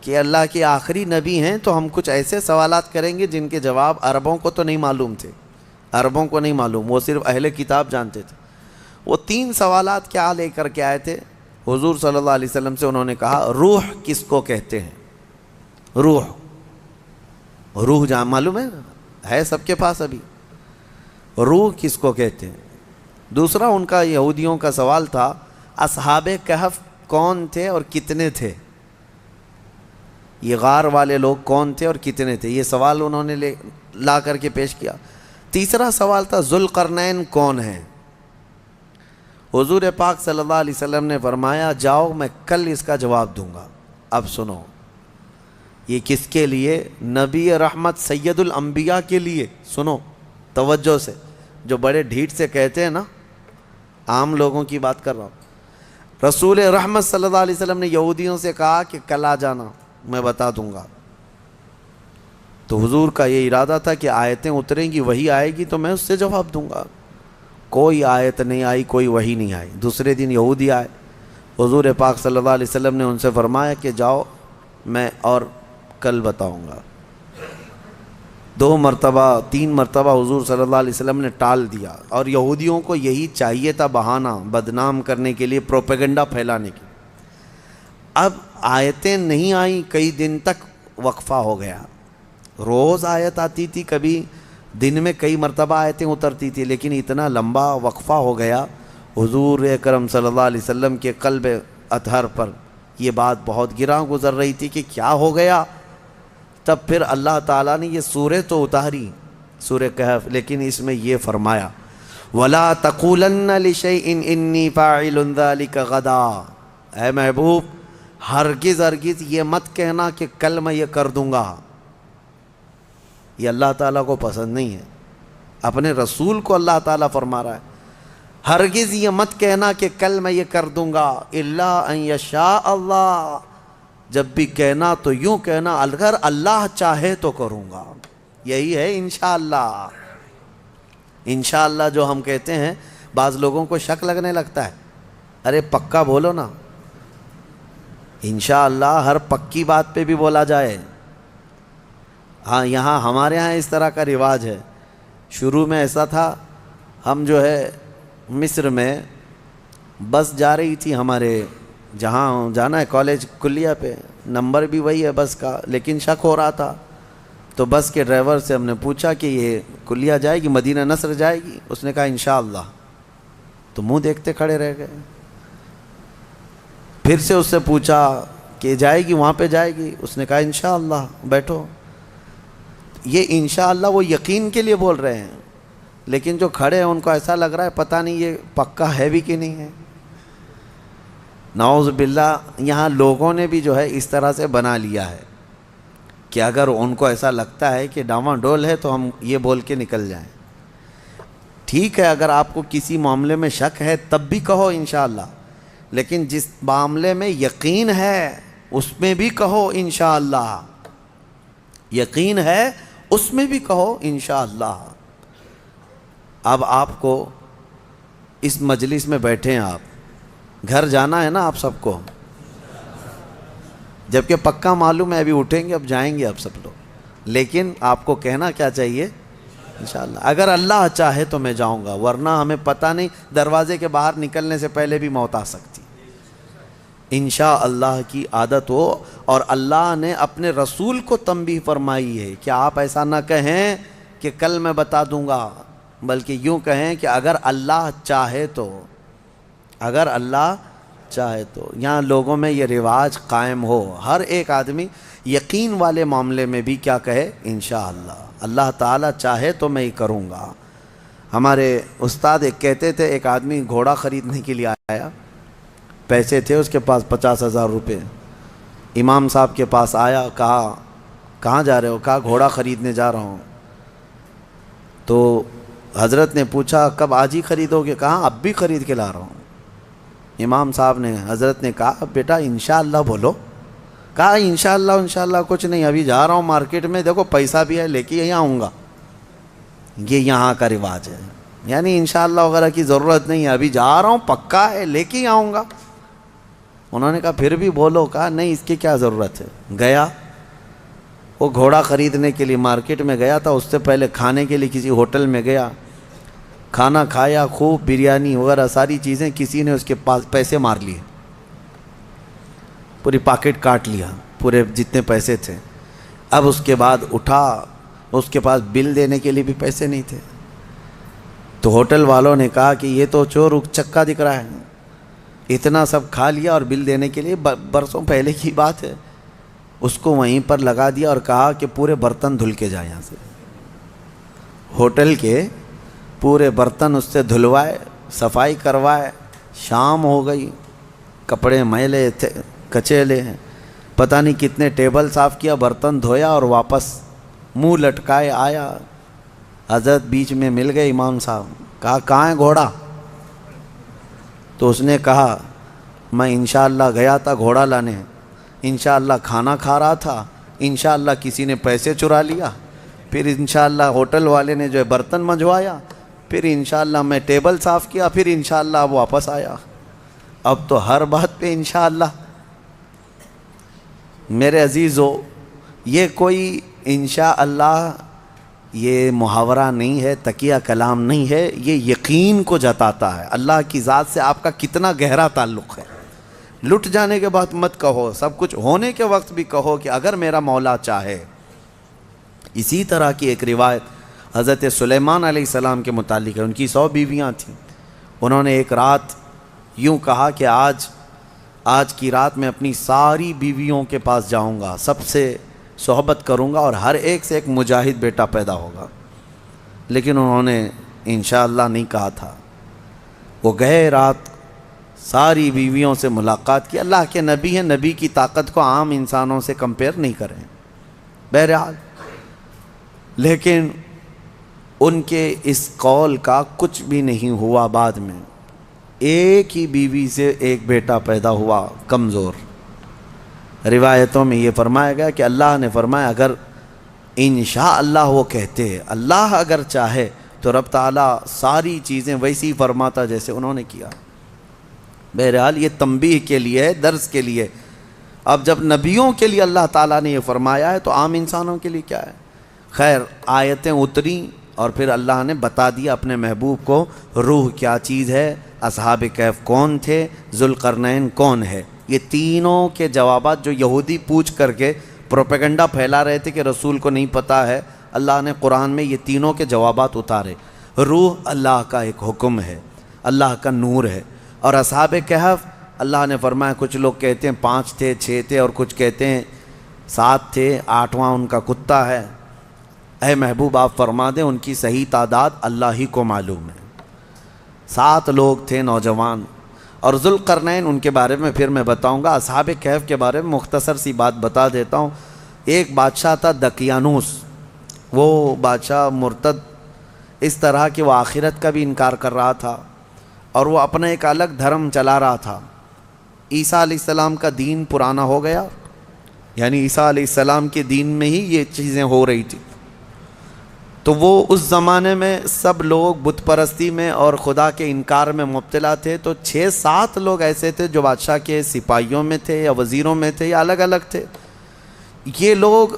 کہ اللہ کے آخری نبی ہیں تو ہم کچھ ایسے سوالات کریں گے جن کے جواب عربوں کو تو نہیں معلوم تھے، عربوں کو نہیں معلوم، وہ صرف اہل کتاب جانتے تھے۔ وہ 3 سوالات کیا لے کر کے آئے تھے حضور صلی اللہ علیہ وسلم سے؟ انہوں نے کہا روح کس کو کہتے ہیں؟ روح جہاں معلوم ہے سب کے پاس ابھی، روح کس کو کہتے ہیں؟ دوسرا ان کا یہودیوں کا سوال تھا اصحاب کہف کون تھے اور کتنے تھے؟ یہ غار والے لوگ کون تھے اور کتنے تھے؟ یہ سوال انہوں نے لا کر کے پیش کیا۔ تیسرا سوال تھا ذوالقرنین کون ہیں؟ حضور پاک صلی اللہ علیہ وسلم نے فرمایا جاؤ میں کل اس کا جواب دوں گا۔ اب سنو، یہ کس کے لیے؟ نبی رحمت سید الانبیاء کے لیے۔ سنو توجہ سے، جو بڑے ڈھیٹ سے کہتے ہیں نا، عام لوگوں کی بات کر رہا ہوں۔ رسول رحمت صلی اللہ علیہ وسلم نے یہودیوں سے کہا کہ کل آ جانا، میں بتا دوں گا۔ تو حضور کا یہ ارادہ تھا کہ آیتیں اتریں گی، وہی آئے گی تو میں اس سے جواب دوں گا۔ کوئی آیت نہیں آئی، کوئی وحی نہیں آئی۔ دوسرے دن یہودی آئے، حضور پاک صلی اللہ علیہ وسلم نے ان سے فرمایا کہ جاؤ، میں اور کل بتاؤں گا۔ 2 مرتبہ 3 مرتبہ حضور صلی اللہ علیہ وسلم نے ٹال دیا، اور یہودیوں کو یہی چاہیے تھا، بہانہ بدنام کرنے کے لیے، پروپیگنڈا پھیلانے کے۔ اب آیتیں نہیں آئیں، کئی دن تک وقفہ ہو گیا۔ روز آیت آتی تھی، کبھی دن میں کئی مرتبہ آیتیں اترتی تھی، لیکن اتنا لمبا وقفہ ہو گیا۔ حضور اکرم صلی اللہ علیہ وسلم کے قلب اطہر پر یہ بات بہت گراں گزر رہی تھی کہ کیا ہو گیا۔ تب پھر اللہ تعالیٰ نے یہ سورہ تو اتاری، سورہ کہف، لیکن اس میں یہ فرمایا وَلَا تَقُولَنَّ لِشَيْءٍ إِنِّي فَاعِلٌ ذَلِكَ غَدًا، اے محبوب ہرگز ہرگز یہ مت کہنا کہ کل میں یہ کر دوں گا۔ یہ اللہ تعالیٰ کو پسند نہیں ہے، اپنے رسول کو اللہ تعالیٰ فرما رہا ہے ہرگز یہ مت کہنا کہ کل میں یہ کر دوں گا، الا ان یشاء اللہ، جب بھی کہنا تو یوں کہنا اگر اللہ چاہے تو کروں گا۔ یہی ہے انشاءاللہ۔ انشاءاللہ جو ہم کہتے ہیں، بعض لوگوں کو شک لگنے لگتا ہے، ارے پکا بولو نا۔ انشاءاللہ ہر پکی بات پہ بھی بولا جائے۔ ہاں یہاں ہمارے ہاں اس طرح کا رواج ہے۔ شروع میں ایسا تھا، ہم جو ہے مصر میں بس جا رہی تھی ہمارے جہاں جانا ہے کالج کلیہ پہ، نمبر بھی وہی ہے بس کا، لیکن شک ہو رہا تھا۔ تو بس کے ڈرائیور سے ہم نے پوچھا کہ یہ کلیہ جائے گی، مدینہ نصر جائے گی؟ اس نے کہا انشاءاللہ۔ تو منہ دیکھتے کھڑے رہ گئے۔ پھر سے اس سے پوچھا کہ جائے گی وہاں پہ جائے گی؟ اس نے کہا انشاءاللہ، بیٹھو۔ یہ انشاءاللہ وہ یقین کے لیے بول رہے ہیں، لیکن جو کھڑے ہیں ان کو ایسا لگ رہا ہے پتہ نہیں یہ پکا ہے بھی کہ نہیں ہے۔ نعوذ باللہ، یہاں لوگوں نے بھی جو ہے اس طرح سے بنا لیا ہے کہ اگر ان کو ایسا لگتا ہے کہ ڈاواں ڈول ہے تو ہم یہ بول کے نکل جائیں۔ ٹھیک ہے، اگر آپ کو کسی معاملے میں شک ہے تب بھی کہو انشاءاللہ، لیکن جس معاملے میں یقین ہے اس میں بھی کہو انشاءاللہ۔ یقین ہے اس میں بھی کہو انشاءاللہ۔ اب آپ کو اس مجلس میں بیٹھے ہیں، آپ گھر جانا ہے نا آپ سب کو، جبکہ پکا معلوم ہے ابھی اٹھیں گے، اب جائیں گے اب سب لوگ، لیکن آپ کو کہنا کیا چاہیے؟ انشاءاللہ۔ اگر اللہ چاہے تو میں جاؤں گا، ورنہ ہمیں پتہ نہیں، دروازے کے باہر نکلنے سے پہلے بھی موت آ سکتی۔ انشاءاللہ کی عادت ہو، اور اللہ نے اپنے رسول کو تنبیہ فرمائی ہے کہ آپ ایسا نہ کہیں کہ کل میں بتا دوں گا، بلکہ یوں کہیں کہ اگر اللہ چاہے تو، اگر اللہ چاہے تو۔ یہاں لوگوں میں یہ رواج قائم ہو، ہر ایک آدمی یقین والے معاملے میں بھی کیا کہے؟ انشاءاللہ، اللہ تعالیٰ چاہے تو میں یہ کروں گا۔ ہمارے استاد ایک کہتے تھے، ایک آدمی گھوڑا خریدنے کے لیے آیا، پیسے تھے اس کے پاس 50,000 روپے۔ امام صاحب کے پاس آیا، کہا کہاں جا رہے ہو؟ کہا گھوڑا خریدنے جا رہا ہوں۔ تو حضرت نے پوچھا کب؟ آج ہی خریدو گے؟ کہا اب بھی خرید کے لا رہا ہوں۔ امام صاحب نے، حضرت نے کہا بیٹا انشاءاللہ بولو۔ کہا انشاءاللہ انشاءاللہ کچھ نہیں، ابھی جا رہا ہوں مارکیٹ میں، دیکھو پیسہ بھی ہے، لے کے یہاں آؤں گا۔ یہ یہاں کا رواج ہے، یعنی انشاءاللہ وغیرہ کی ضرورت نہیں ہے، ابھی جا رہا ہوں پکا ہے، لے کے ہی آؤں گا۔ انہوں نے کہا پھر بھی بولو۔ کہا نہیں، اس کی کیا ضرورت ہے۔ گیا، وہ گھوڑا خریدنے کے لیے مارکیٹ میں گیا تھا، اس سے پہلے کھانے کے لیے کسی ہوٹل میں گیا، کھانا کھایا، خوب بریانی وغیرہ ساری چیزیں، کسی نے اس کے پاس پیسے مار لیے، پوری پاکٹ کاٹ لیا، پورے جتنے پیسے تھے۔ اب اس کے بعد اٹھا، اس کے پاس بل دینے کے لیے بھی پیسے نہیں تھے۔ تو ہوٹل والوں نے کہا کہ یہ تو چور چکا دکھ رہا ہے، اتنا سب کھا لیا اور بل دینے کے لیے برسوں پہلے کی بات ہے۔ اس کو وہیں پر لگا دیا اور کہا کہ پورے برتن دھل کے جائیں یہاں سے۔ ہوٹل کے پورے برتن اس سے دھلوائے، صفائی کروائے۔ شام ہو گئی، کپڑے میلے تھے، کچیلے ہیں، پتہ نہیں کتنے ٹیبل صاف کیا، برتن دھویا اور واپس منہ لٹکائے آیا۔ حضرت بیچ میں مل گئے امام صاحب، کہا کہاں ہے گھوڑا؟ تو اس نے کہا میں انشاءاللہ گیا تھا گھوڑا لانے، انشاءاللہ کھانا کھا رہا تھا، انشاءاللہ کسی نے پیسے چرا لیا، پھر انشاءاللہ ہوٹل والے نے جو ہے برتن منجوایا، پھر انشاءاللہ میں ٹیبل صاف کیا، پھر انشاءاللہ اب واپس آیا۔ اب تو ہر بات پہ انشاءاللہ۔ میرے عزیزو، یہ کوئی انشاءاللہ یہ محاورہ نہیں ہے، تکیہ کلام نہیں ہے، یہ یقین کو جتاتا ہے اللہ کی ذات سے آپ کا کتنا گہرا تعلق ہے۔ لٹ جانے کے بعد مت کہو، سب کچھ ہونے کے وقت بھی کہو کہ اگر میرا مولا چاہے۔ اسی طرح کی ایک روایت حضرت سلیمان علیہ السلام کے متعلق ہے۔ ان کی 100 بیویاں تھیں۔ انہوں نے ایک رات یوں کہا کہ آج کی رات میں اپنی ساری بیویوں کے پاس جاؤں گا، سب سے صحبت کروں گا اور ہر ایک سے ایک مجاہد بیٹا پیدا ہوگا۔ لیکن انہوں نے انشاءاللہ نہیں کہا تھا۔ وہ گئے، رات ساری بیویوں سے ملاقات کی۔ اللہ کے نبی ہیں، نبی کی طاقت کو عام انسانوں سے کمپیئر نہیں کریں بہرحال، لیکن ان کے اس قول کا کچھ بھی نہیں ہوا۔ بعد میں ایک ہی بیوی سے ایک بیٹا پیدا ہوا، کمزور۔ روایتوں میں یہ فرمایا گیا کہ اللہ نے فرمایا اگر انشاءاللہ وہ کہتے، اللہ اگر چاہے تو رب تعالیٰ ساری چیزیں ویسی ہی فرماتا جیسے انہوں نے کیا۔ بہرحال یہ تنبیہ کے لیے ہے، درس کے لیے۔ اب جب نبیوں کے لیے اللہ تعالیٰ نے یہ فرمایا ہے تو عام انسانوں کے لیے کیا ہے؟ خیر، آیتیں اتری اور پھر اللہ نے بتا دیا اپنے محبوب کو روح کیا چیز ہے، اصحاب کہف کون تھے، ذوالقرنین کون ہے۔ یہ تینوں کے جوابات جو یہودی پوچھ کر کے پروپیگنڈا پھیلا رہے تھے کہ رسول کو نہیں پتہ ہے، اللہ نے قرآن میں یہ تینوں کے جوابات اتارے۔ روح اللہ کا ایک حکم ہے، اللہ کا نور ہے۔ اور اصحاب کہف اللہ نے فرمایا کچھ لوگ کہتے ہیں 5 تھے 6 تھے اور کچھ کہتے ہیں 7 تھے، 8واں ان کا کتا ہے۔ اے محبوب آپ فرما دیں ان کی صحیح تعداد اللہ ہی کو معلوم ہے۔ 7 لوگ تھے نوجوان۔ اور ذوالقرنین ان کے بارے میں پھر میں بتاؤں گا۔ اصحاب کہف کے بارے میں مختصر سی بات بتا دیتا ہوں۔ ایک بادشاہ تھا دقیانوس، وہ بادشاہ مرتد اس طرح کہ وہ آخرت کا بھی انکار کر رہا تھا اور وہ اپنا ایک الگ دھرم چلا رہا تھا۔ عیسیٰ علیہ السلام کا دین پرانا ہو گیا، یعنی عیسیٰ علیہ السلام کے دین میں ہی یہ چیزیں ہو رہی تھی۔ تو وہ اس زمانے میں سب لوگ بت پرستی میں اور خدا کے انکار میں مبتلا تھے۔ تو 6-7 لوگ ایسے تھے جو بادشاہ کے سپاہیوں میں تھے یا وزیروں میں تھے یا الگ الگ تھے۔ یہ لوگ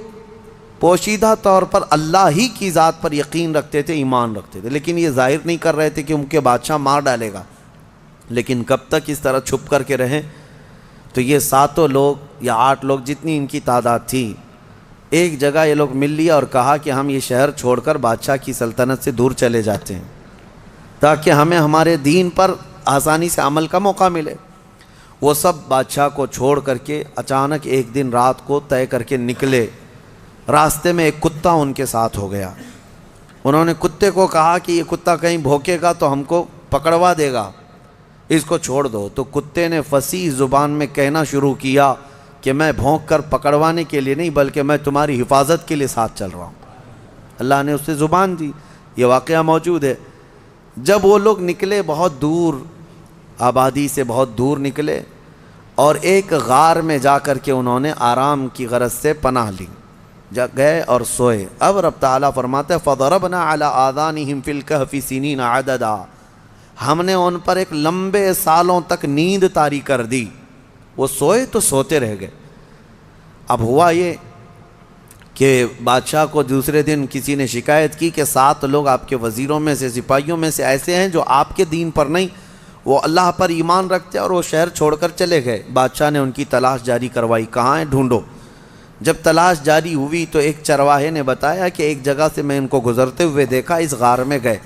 پوشیدہ طور پر اللہ ہی کی ذات پر یقین رکھتے تھے، ایمان رکھتے تھے، لیکن یہ ظاہر نہیں کر رہے تھے کہ ان کے بادشاہ مار ڈالے گا۔ لیکن کب تک اس طرح چھپ کر کے رہیں؟ تو یہ 7 لوگ یا 8 لوگ جتنی ان کی تعداد تھی، ایک جگہ یہ لوگ مل لیا اور کہا کہ ہم یہ شہر چھوڑ کر بادشاہ کی سلطنت سے دور چلے جاتے ہیں تاکہ ہمیں ہمارے دین پر آسانی سے عمل کا موقع ملے۔ وہ سب بادشاہ کو چھوڑ کر کے اچانک ایک دن رات کو طے کر کے نکلے۔ راستے میں ایک کتا ان کے ساتھ ہو گیا۔ انہوں نے کتے کو کہا کہ یہ کتا کہیں بھوکے گا تو ہم کو پکڑوا دے گا، اس کو چھوڑ دو۔ تو کتے نے فصیح زبان میں کہنا شروع کیا کہ میں بھونک کر پکڑوانے کے لیے نہیں بلکہ میں تمہاری حفاظت کے لیے ساتھ چل رہا ہوں۔ اللہ نے اسے زبان دی، یہ واقعہ موجود ہے۔ جب وہ لوگ نکلے بہت دور، آبادی سے بہت دور نکلے اور ایک غار میں جا کر کے انہوں نے آرام کی غرض سے پناہ لی، گئے اور سوئے۔ اب رب تعالیٰ فرماتے ہیں فَضَرَبْنَا عَلَىٰ آذَانِهِمْ فِي الْكَهْفِ سِنِينَ عَدَدًا، ہم نے ان پر ایک لمبے سالوں تک نیند طاری کر دی۔ وہ سوئے تو سوتے رہ گئے۔ اب ہوا یہ کہ بادشاہ کو دوسرے دن کسی نے شکایت کی کہ 7 لوگ آپ کے وزیروں میں سے، سپاہیوں میں سے ایسے ہیں جو آپ کے دین پر نہیں، وہ اللہ پر ایمان رکھتے اور وہ شہر چھوڑ کر چلے گئے۔ بادشاہ نے ان کی تلاش جاری کروائی، کہاں ہیں ڈھونڈو۔ جب تلاش جاری ہوئی تو ایک چرواہے نے بتایا کہ ایک جگہ سے میں ان کو گزرتے ہوئے دیکھا، اس غار میں گئے۔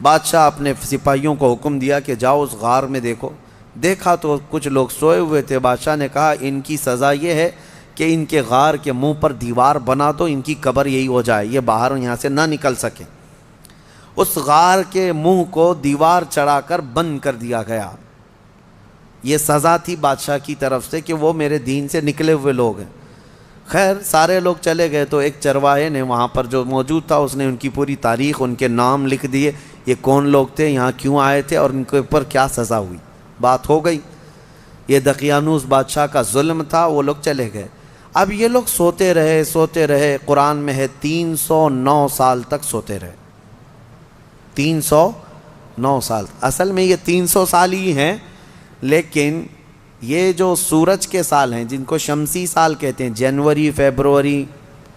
بادشاہ اپنے سپاہیوں کو حکم دیا کہ جاؤ اس غار میں دیکھو۔ دیکھا تو کچھ لوگ سوئے ہوئے تھے۔ بادشاہ نے کہا ان کی سزا یہ ہے کہ ان کے غار کے منہ پر دیوار بنا دو، ان کی قبر یہی ہو جائے، یہ باہر یہاں سے نہ نکل سکے۔ اس غار کے منہ کو دیوار چڑھا کر بند کر دیا گیا۔ یہ سزا تھی بادشاہ کی طرف سے کہ وہ میرے دین سے نکلے ہوئے لوگ ہیں۔ خیر سارے لوگ چلے گئے تو ایک چرواہے نے وہاں پر جو موجود تھا اس نے ان کی پوری تاریخ، ان کے نام لکھ دیے، یہ کون لوگ تھے، یہاں کیوں آئے تھے اور ان کے اوپر کیا سزا ہوئی۔ بات ہو گئی۔ یہ دقیانوس بادشاہ کا ظلم تھا، وہ لوگ چلے گئے۔ اب یہ لوگ سوتے رہے، قرآن میں ہے 309 سال تک سوتے رہے، 309 سال۔ اصل میں یہ 300 سال ہی ہیں، لیکن یہ جو سورج کے سال ہیں جن کو شمسی سال کہتے ہیں، جنوری، فیبروری،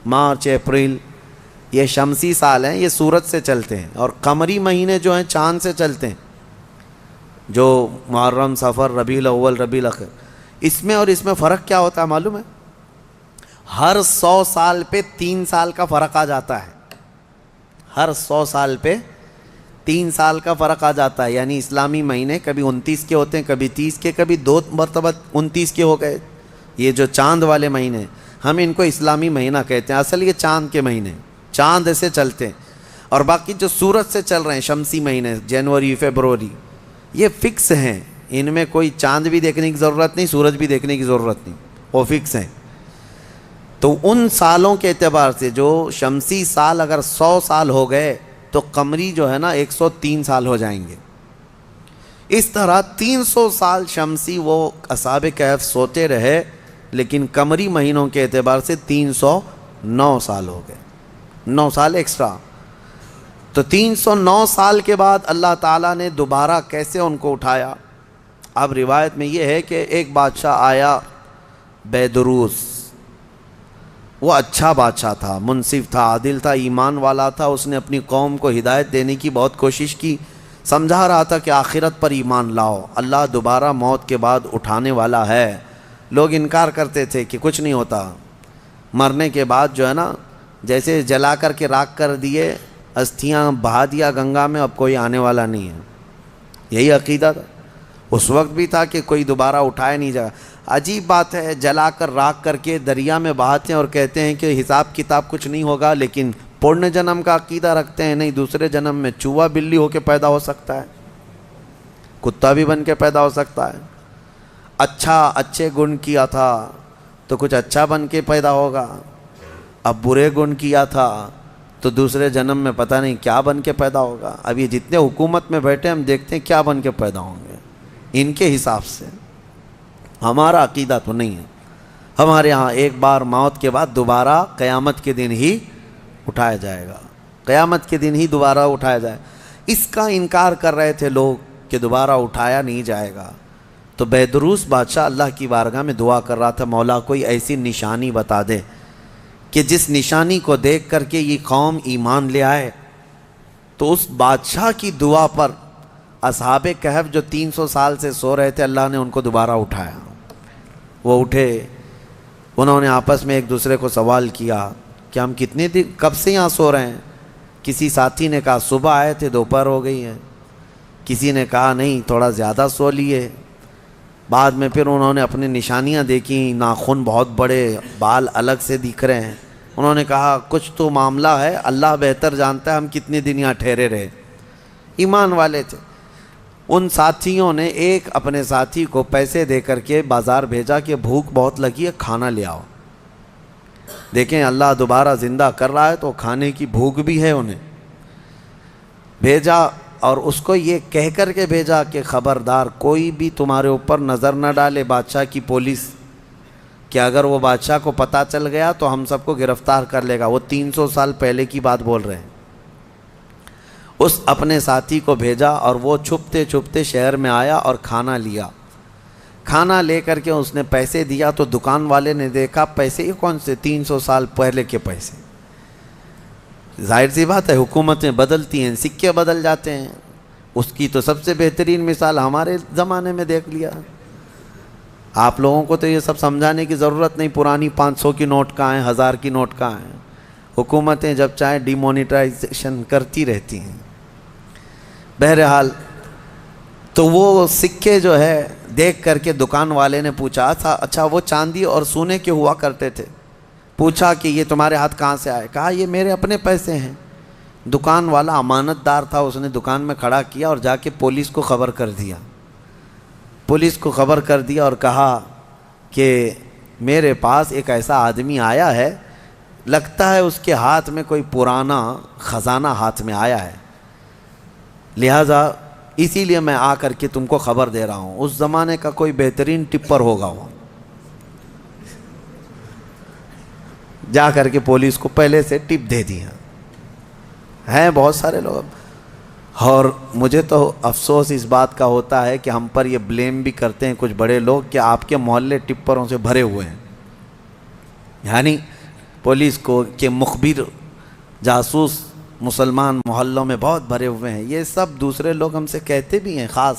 مارچ، اپریل، یہ شمسی سال ہیں، یہ سورج سے چلتے ہیں، اور قمری مہینے جو ہیں چاند سے چلتے ہیں، جو محرم، صفر، ربیع الاول، ربیع الاخر۔ اس میں اور اس میں فرق کیا ہوتا ہے معلوم ہے؟ ہر 100 سال پہ 3 سال کا فرق آ جاتا ہے، ہر 100 سال پہ 3 سال کا فرق آ جاتا ہے۔ یعنی اسلامی مہینے کبھی 29 کے ہوتے ہیں، کبھی 30 کے، کبھی 2 مرتبہ 29 کے ہو گئے۔ یہ جو چاند والے مہینے ہم ان کو اسلامی مہینہ کہتے ہیں، اصل یہ چاند کے مہینے، چاند سے چلتے ہیں۔ اور باقی جو سورج سے چل رہے ہیں شمسی مہینے، جنوری، فیبروری، یہ فکس ہیں، ان میں کوئی چاند بھی دیکھنے کی ضرورت نہیں، سورج بھی دیکھنے کی ضرورت نہیں، وہ فکس ہیں۔ تو ان سالوں کے اعتبار سے جو شمسی سال اگر 100 سال ہو گئے تو قمری جو ہے نا 103 سال ہو جائیں گے۔ اس طرح 300 سال شمسی وہ اصحاب کہف سوتے رہے، لیکن قمری مہینوں کے اعتبار سے 309 سال ہو گئے، 9 سال ایکسٹرا۔ تو 309 سال کے بعد اللہ تعالیٰ نے دوبارہ کیسے ان کو اٹھایا؟ اب روایت میں یہ ہے کہ ایک بادشاہ آیا بیدروس، وہ اچھا بادشاہ تھا، منصف تھا، عادل تھا، ایمان والا تھا۔ اس نے اپنی قوم کو ہدایت دینے کی بہت کوشش کی، سمجھا رہا تھا کہ آخرت پر ایمان لاؤ، اللہ دوبارہ موت کے بعد اٹھانے والا ہے۔ لوگ انکار کرتے تھے کہ کچھ نہیں ہوتا، مرنے کے بعد جو ہے نا جیسے جلا کر کے راکھ کر دیے، استھیاں بہا دیا گنگا میں، اب کوئی آنے والا نہیں ہے، یہی عقیدہ تھا اس وقت بھی تھا کہ کوئی دوبارہ اٹھائے نہیں جائے۔ عجیب بات ہے، جلا کر راکھ کر کے دریا میں بہاتے ہیں اور کہتے ہیں کہ حساب کتاب کچھ نہیں ہوگا، لیکن پرن جنم کا عقیدہ رکھتے ہیں، نہیں دوسرے جنم میں چوہا بلی ہو کے پیدا ہو سکتا ہے، کتا بھی بن کے پیدا ہو سکتا ہے۔ اچھے گن کیا تھا تو کچھ اچھا بن کے پیدا ہوگا، اب برے گن کیا تھا تو دوسرے جنم میں پتہ نہیں کیا بن کے پیدا ہوگا۔ اب یہ جتنے حکومت میں بیٹھے ہم دیکھتے ہیں کیا بن کے پیدا ہوں گے ان کے حساب سے۔ ہمارا عقیدہ تو نہیں ہے، ہمارے ہاں ایک بار موت کے بعد دوبارہ قیامت کے دن ہی اٹھایا جائے گا، قیامت کے دن ہی دوبارہ اٹھایا جائے۔ اس کا انکار کر رہے تھے لوگ کہ دوبارہ اٹھایا نہیں جائے گا۔ تو بیدروس بادشاہ اللہ کی بارگاہ میں دعا کر رہا تھا، مولا کوئی ایسی نشانی بتا دے کہ جس نشانی کو دیکھ کر کے یہ قوم ایمان لے آئے۔ تو اس بادشاہ کی دعا پر اصحاب کہف جو 300 سال سے سو رہے تھے، اللہ نے ان کو دوبارہ اٹھایا۔ وہ اٹھے، انہوں نے آپس میں ایک دوسرے کو سوال کیا کہ ہم کتنے دن کب سے یہاں سو رہے ہیں؟ کسی ساتھی نے کہا صبح آئے تھے، دوپہر ہو گئی ہے۔ کسی نے کہا نہیں تھوڑا زیادہ سو لیے۔ بعد میں پھر انہوں نے اپنی نشانیاں دیکھیں، ناخن بہت بڑے، بال الگ سے دکھ رہے ہیں۔ انہوں نے کہا کچھ تو معاملہ ہے، اللہ بہتر جانتا ہے ہم کتنے دن یہاں ٹھہرے رہے۔ ایمان والے تھے۔ ان ساتھیوں نے ایک اپنے ساتھی کو پیسے دے کر کے بازار بھیجا کہ بھوک بہت لگی ہے، کھانا لے آؤ۔ دیکھیں اللہ دوبارہ زندہ کر رہا ہے تو کھانے کی بھوک بھی ہے، انہیں بھیجا، اور اس کو یہ کہہ کر کے بھیجا کہ خبردار کوئی بھی تمہارے اوپر نظر نہ ڈالے، بادشاہ کی پولیس، کہ اگر وہ بادشاہ کو پتہ چل گیا تو ہم سب کو گرفتار کر لے گا۔ وہ 300 سال پہلے کی بات بول رہے ہیں۔ اس اپنے ساتھی کو بھیجا اور وہ چھپتے چھپتے شہر میں آیا اور کھانا لیا۔ کھانا لے کر کے اس نے پیسے دیا تو دکان والے نے دیکھا پیسے یہ کون سے، 300 سال پہلے کے پیسے۔ ظاہر سی بات ہے حکومتیں بدلتی ہیں، سکے بدل جاتے ہیں۔ اس کی تو سب سے بہترین مثال ہمارے زمانے میں دیکھ لیا۔ آپ لوگوں کو تو یہ سب سمجھانے کی ضرورت نہیں، پرانی 500 کی نوٹ کہاں ہیں، 1000 کی نوٹ کہاں ہیں۔ حکومتیں جب چاہیں ڈی مونیٹائزیشن کرتی رہتی ہیں۔ بہرحال تو وہ سکے جو ہے دیکھ کر کے دکان والے نے پوچھا تھا اچھا وہ چاندی اور سونے کے ہوا کرتے تھے، پوچھا کہ یہ تمہارے ہاتھ کہاں سے آئے؟ کہا یہ میرے اپنے پیسے ہیں۔ دکان والا امانت دار تھا، اس نے دکان میں کھڑا کیا اور جا کے پولیس کو خبر کر دیا۔ پولیس کو خبر کر دیا اور کہا کہ میرے پاس ایک ایسا آدمی آیا ہے، لگتا ہے اس کے ہاتھ میں کوئی پرانا خزانہ ہاتھ میں آیا ہے، لہٰذا اسی لیے میں آ کر کے تم کو خبر دے رہا ہوں. اس زمانے کا کوئی بہترین ٹپر ہوگا وہ, جا کر کے پولیس کو پہلے سے ٹپ دے دیا. ہیں بہت سارے لوگ. اور مجھے تو افسوس اس بات کا ہوتا ہے کہ ہم پر یہ بلیم بھی کرتے ہیں کچھ بڑے لوگ کہ آپ کے محلے ٹپروں سے بھرے ہوئے ہیں. یعنی پولیس کو کہ مخبر جاسوس مسلمان محلوں میں بہت بھرے ہوئے ہیں. یہ سب دوسرے لوگ ہم سے کہتے بھی ہیں. خاص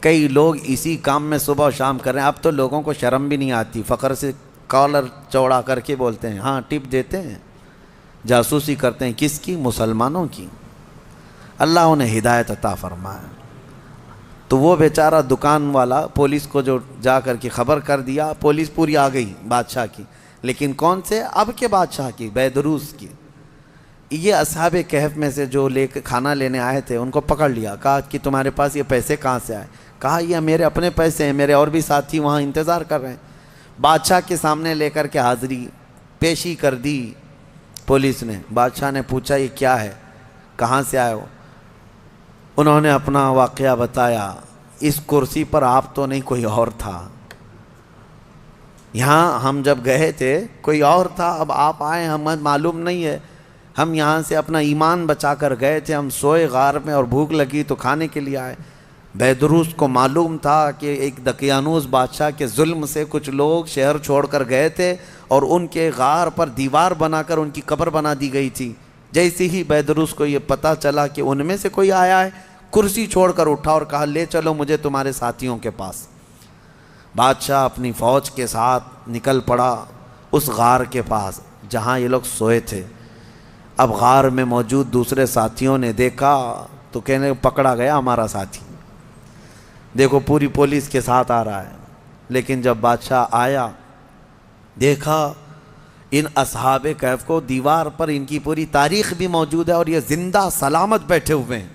کئی لوگ اسی کام میں صبح و شام کر رہے ہیں. اب تو لوگوں کو شرم بھی نہیں آتی, فخر سے کالر چوڑا کر کے بولتے ہیں ہاں ٹپ دیتے ہیں, جاسوسی کرتے ہیں. کس کی؟ مسلمانوں کی. اللہ انہیں ہدایت عطا فرمائے. تو وہ بیچارہ دکان والا پولیس کو جو جا کر کے خبر کر دیا, پولیس پوری آ گئی بادشاہ کی, لیکن کون سے؟ اب کے بادشاہ کی, بیدروس کی. یہ اصحاب کہف میں سے جو لے کے کھانا لینے آئے تھے ان کو پکڑ لیا, کہا کہ تمہارے پاس یہ پیسے کہاں سے آئے؟ کہا یہ میرے اپنے پیسے ہیں, میرے اور بھی ساتھی وہاں انتظار کر رہے ہیں. بادشاہ کے سامنے لے کر کے حاضری پیشی کر دی پولیس نے. بادشاہ نے پوچھا یہ کیا ہے, کہاں سے آئے ہو؟ انہوں نے اپنا واقعہ بتایا. اس کرسی پر آپ تو نہیں, کوئی اور تھا. یہاں ہم جب گئے تھے کوئی اور تھا, اب آپ آئے ہمیں معلوم نہیں ہے. ہم یہاں سے اپنا ایمان بچا کر گئے تھے, ہم سوئے غار میں اور بھوک لگی تو کھانے کے لیے آئے. بیدروس کو معلوم تھا کہ ایک دقیانوس بادشاہ کے ظلم سے کچھ لوگ شہر چھوڑ کر گئے تھے اور ان کے غار پر دیوار بنا کر ان کی قبر بنا دی گئی تھی. جیسے ہی بیدروس کو یہ پتہ چلا کہ ان میں سے کوئی آیا ہے, کرسی چھوڑ کر اٹھا اور کہا لے چلو مجھے تمہارے ساتھیوں کے پاس. بادشاہ اپنی فوج کے ساتھ نکل پڑا اس غار کے پاس جہاں یہ لوگ سوئے تھے. اب غار میں موجود دوسرے ساتھیوں نے دیکھا تو کہنے پکڑا گیا ہمارا ساتھی, دیکھو پوری پولیس کے ساتھ آ رہا ہے. لیکن جب بادشاہ آیا دیکھا ان اصحاب کہف کو, دیوار پر ان کی پوری تاریخ بھی موجود ہے اور یہ زندہ سلامت بیٹھے ہوئے ہیں.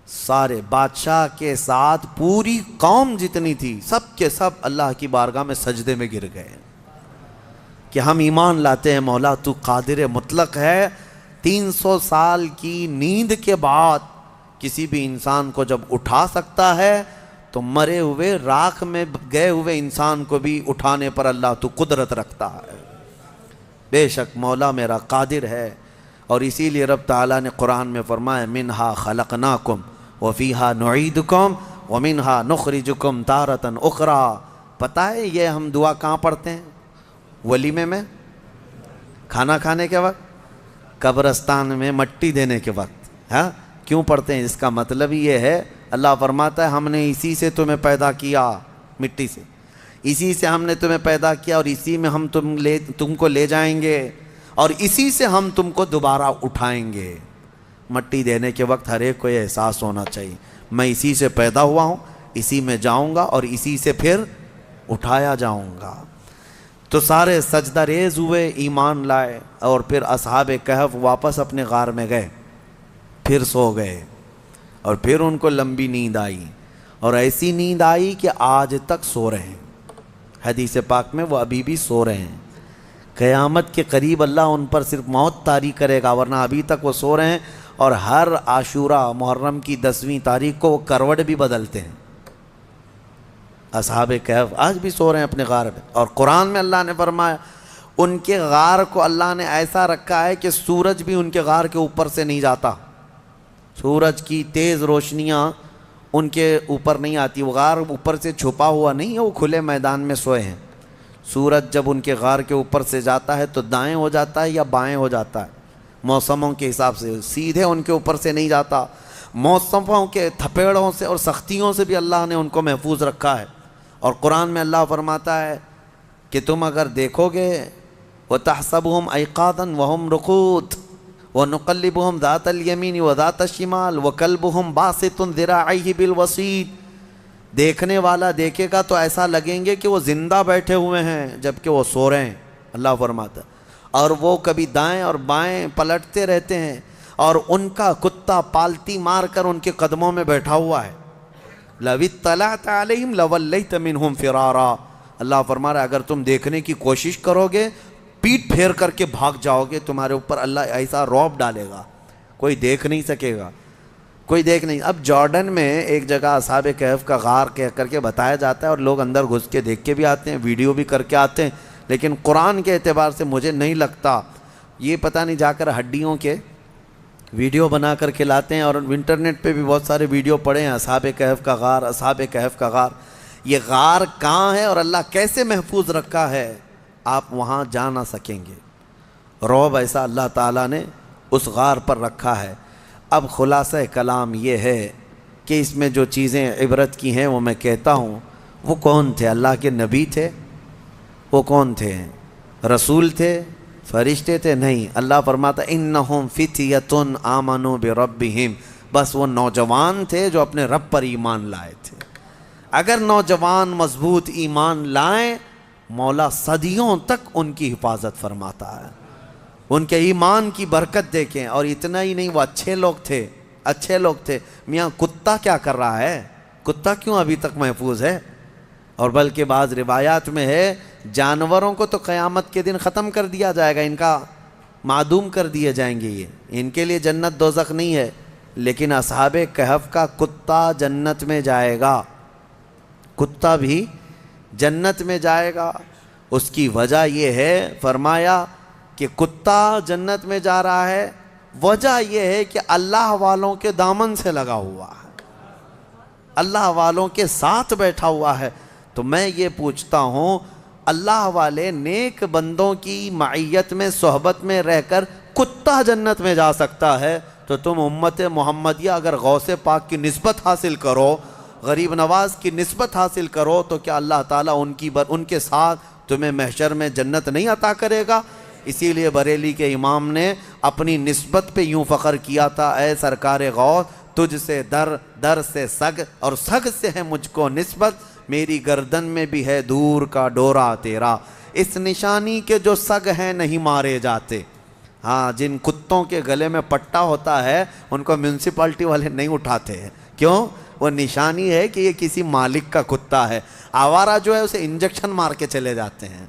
سارے بادشاہ کے ساتھ پوری قوم جتنی تھی سب کے سب اللہ کی بارگاہ میں سجدے میں گر گئے کہ ہم ایمان لاتے ہیں مولا تو قادر مطلق ہے. 300 سال کی نیند کے بعد کسی بھی انسان کو جب اٹھا سکتا ہے تو مرے ہوئے راکھ میں گئے ہوئے انسان کو بھی اٹھانے پر اللہ تو قدرت رکھتا ہے. بے شک مولا میرا قادر ہے. اور اسی لیے رب تعالیٰ نے قرآن میں فرمایا منہا خلقناکم وفیہا نعیدکم ومنہا نخرجکم تارۃ اخری. پتہ ہے یہ ہم دعا کہاں پڑھتے ہیں؟ ولیمے میں, کھانا کھانے کے وقت, قبرستان میں مٹی دینے کے وقت. ہاں کیوں پڑھتے ہیں؟ اس کا مطلب یہ ہے اللہ فرماتا ہے ہم نے اسی سے تمہیں پیدا کیا, مٹی سے, اسی سے ہم نے تمہیں پیدا کیا اور اسی میں ہم تم کو لے جائیں گے اور اسی سے ہم تم کو دوبارہ اٹھائیں گے. مٹی دینے کے وقت ہر ایک کو یہ احساس ہونا چاہیے میں اسی سے پیدا ہوا ہوں, اسی میں جاؤں گا اور اسی سے پھر اٹھایا جاؤں گا. تو سارے سجدہ ریز ہوئے, ایمان لائے اور پھر اصحاب کہف واپس اپنے غار میں گئے, پھر سو گئے اور پھر ان کو لمبی نیند آئی اور ایسی نیند آئی کہ آج تک سو رہے ہیں. حدیث پاک میں وہ ابھی بھی سو رہے ہیں. قیامت کے قریب اللہ ان پر صرف موت طاری کرے گا, ورنہ ابھی تک وہ سو رہے ہیں. اور ہر عاشورہ محرم کی 10ویں تاریخ کو وہ کروٹ بھی بدلتے ہیں. اصحاب کہف آج بھی سو رہے ہیں اپنے غار میں. اور قرآن میں اللہ نے فرمایا ان کے غار کو اللہ نے ایسا رکھا ہے کہ سورج بھی ان کے غار کے اوپر سے نہیں جاتا. سورج کی تیز روشنیاں ان کے اوپر نہیں آتی. وہ غار اوپر سے چھپا ہوا نہیں ہے, وہ کھلے میدان میں سوئے ہیں. سورج جب ان کے غار کے اوپر سے جاتا ہے تو دائیں ہو جاتا ہے یا بائیں ہو جاتا ہے موسموں کے حساب سے, سیدھے ان کے اوپر سے نہیں جاتا. موسموں کے تھپیڑوں سے اور سختیوں سے بھی اللہ نے ان کو محفوظ رکھا ہے. اور قرآن میں اللہ فرماتا ہے کہ تم اگر دیکھو گے وَتَحْسَبُهُمْ أَيْقَاظًا وَهُمْ رُقُودٌ وَنُقَلِّبُهُمْ ذَاتَ الْيَمِينِ وَذَاتَ الشِّمَالِ وَكَلْبُهُمْ بَاسِطٌ ذِرَاعَيْهِ بِالْوَصِيدِ. دیکھنے والا دیکھے گا تو ایسا لگیں گے کہ وہ زندہ بیٹھے ہوئے ہیں جبکہ وہ سو رہے ہیں. اللہ فرماتا ہے اور وہ کبھی دائیں اور بائیں پلٹتے رہتے ہیں اور ان کا کتا پالتی مار کر ان کے قدموں میں بیٹھا ہوا ہے. لَوِ اطَّلَعْتَ عَلَيْهِمْ لَوَلَّيْتَ مِنْهُمْ فِرَارًا. اللہ فرما رہا ہے اگر تم دیکھنے کی کوشش کرو گے پیٹ پھیر کر کے بھاگ جاؤ گے. تمہارے اوپر اللہ ایسا رعب ڈالے گا کوئی دیکھ نہیں سکے گا. کوئی دیکھ نہیں. اب جارڈن میں ایک جگہ اصحاب کہف کا غار کہہ کر کے بتایا جاتا ہے اور لوگ اندر گھس کے دیکھ کے بھی آتے ہیں, ویڈیو بھی کر کے آتے ہیں, لیکن قرآن کے اعتبار سے مجھے نہیں لگتا. یہ پتہ نہیں جا کر ہڈیوں کے ویڈیو بنا کر کے لاتے ہیں, اور انٹرنیٹ پہ بھی بہت سارے ویڈیو پڑے ہیں اصحاب کہف کا غار, اصحاب کہف کا غار. یہ غار کہاں ہے اور اللہ کیسے محفوظ رکھا ہے, آپ وہاں جا نہ سکیں گے. رعب ایسا اللہ تعالیٰ نے اس غار پر رکھا ہے. اب خلاصہ کلام یہ ہے کہ اس میں جو چیزیں عبرت کی ہیں وہ میں کہتا ہوں. وہ کون تھے؟ اللہ کے نبی تھے؟ وہ کون تھے؟ رسول تھے؟ فرشتے تھے؟ نہیں. اللہ فرماتا انہم فتیۃ آمنوا بربہم, بس وہ نوجوان تھے جو اپنے رب پر ایمان لائے تھے. اگر نوجوان مضبوط ایمان لائیں, مولا صدیوں تک ان کی حفاظت فرماتا ہے. ان کے ایمان کی برکت دیکھیں. اور اتنا ہی نہیں, وہ اچھے لوگ تھے, اچھے لوگ تھے. میاں کتا کیا کر رہا ہے؟ کتا کیوں ابھی تک محفوظ ہے؟ اور بلکہ بعض روایات میں ہے جانوروں کو تو قیامت کے دن ختم کر دیا جائے گا, ان کا معدوم کر دیے جائیں گے. یہ ان کے لیے جنت دوزخ نہیں ہے, لیکن اصحاب کہف کا کتا جنت میں جائے گا. کتا بھی جنت میں جائے گا. اس کی وجہ یہ ہے, فرمایا کہ کتا جنت میں جا رہا ہے, وجہ یہ ہے کہ اللہ والوں کے دامن سے لگا ہوا ہے, اللہ والوں کے ساتھ بیٹھا ہوا ہے. تو میں یہ پوچھتا ہوں, اللہ والے نیک بندوں کی معیت میں صحبت میں رہ کر کتا جنت میں جا سکتا ہے, تو تم امت محمدیہ اگر غوث پاک کی نسبت حاصل کرو, غریب نواز کی نسبت حاصل کرو, تو کیا اللہ تعالیٰ ان کے ساتھ تمہیں محشر میں جنت نہیں عطا کرے گا؟ اسی لیے بریلی کے امام نے اپنی نسبت پہ یوں فخر کیا تھا, اے سرکار غوث تجھ سے در, در سے سگ, اور سگ سے ہے مجھ کو نسبت, میری گردن میں بھی ہے دور کا ڈورا تیرا. اس نشانی کے جو سگ ہیں نہیں مارے جاتے. ہاں, جن کتوں کے گلے میں پٹا ہوتا ہے ان کو میونسپلٹی والے نہیں اٹھاتے ہیں. کیوں؟ وہ نشانی ہے کہ یہ کسی مالک کا کتا ہے. آوارہ جو ہے اسے انجیکشن مار کے چلے جاتے ہیں.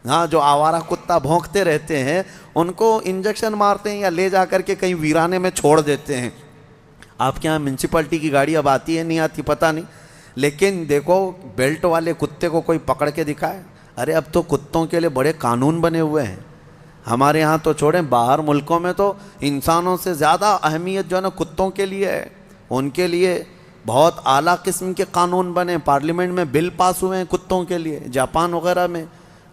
ہاں, جو آوارہ کتا بھونکتے رہتے ہیں ان کو انجیکشن مارتے ہیں یا لے جا کر کے کہیں ویرانے میں چھوڑ دیتے ہیں. آپ کے یہاں میونسپلٹی کی گاڑی اب آتی ہے نہیں آتی پتہ نہیں, لیکن دیکھو بیلٹ والے کتے کو کوئی پکڑ کے دکھائے. ارے اب تو کتوں کے لیے بڑے قانون بنے ہوئے ہیں. ہمارے ہاں تو چھوڑیں, باہر ملکوں میں تو انسانوں سے زیادہ اہمیت جو ہے نا کتوں کے لیے ہے. ان کے لیے بہت اعلیٰ قسم کے قانون بنے, پارلیمنٹ میں بل پاس ہوئے ہیں کتوں کے لیے, جاپان وغیرہ میں.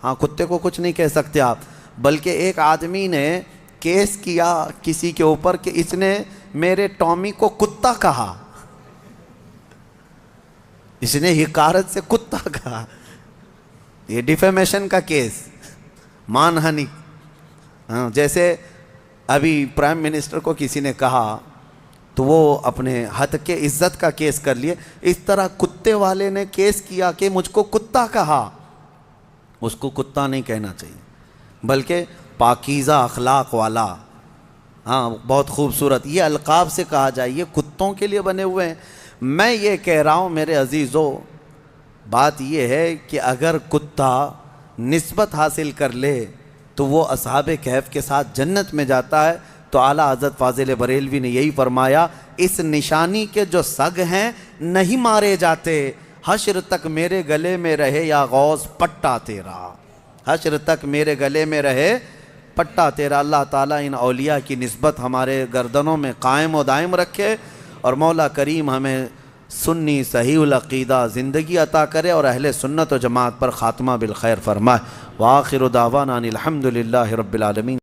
ہاں, کتے کو کچھ نہیں کہہ سکتے آپ. بلکہ ایک آدمی نے کیس کیا کسی کے اوپر کہ اس نے میرے ٹامی کو کتا کہا, اس نے حقارت سے کتا کہا. یہ ڈیفیمیشن کا کیس, مان ہانی. ہاں, جیسے ابھی پرائم منسٹر کو کسی نے کہا تو وہ اپنے حد کے عزت کا کیس کر لیے. اس طرح کتے والے نے کیس کیا کہ مجھ کو کتا کہا. اس کو کتا نہیں کہنا چاہیے, بلکہ پاکیزہ اخلاق والا. ہاں, بہت خوبصورت یہ القاب سے کہا جائے, یہ کتوں کے لیے بنے ہوئے ہیں. میں یہ کہہ رہا ہوں میرے عزیزو, بات یہ ہے کہ اگر کتا نسبت حاصل کر لے تو وہ اصحاب کہف کے ساتھ جنت میں جاتا ہے. تو اعلیٰ حضرت فاضل بریلوی نے یہی فرمایا, اس نشانی کے جو سگ ہیں نہیں مارے جاتے. حشر تک میرے گلے میں رہے یا غوث پٹا تیرا, حشر تک میرے گلے میں رہے پٹا تیرا. اللہ تعالیٰ ان اولیاء کی نسبت ہمارے گردنوں میں قائم و دائم رکھے, اور مولا کریم ہمیں سنی صحیح العقیدہ زندگی عطا کرے اور اہل سنت و جماعت پر خاتمہ بالخیر فرمائے. وآخر دعوانا ان الحمد للہ رب العالمین.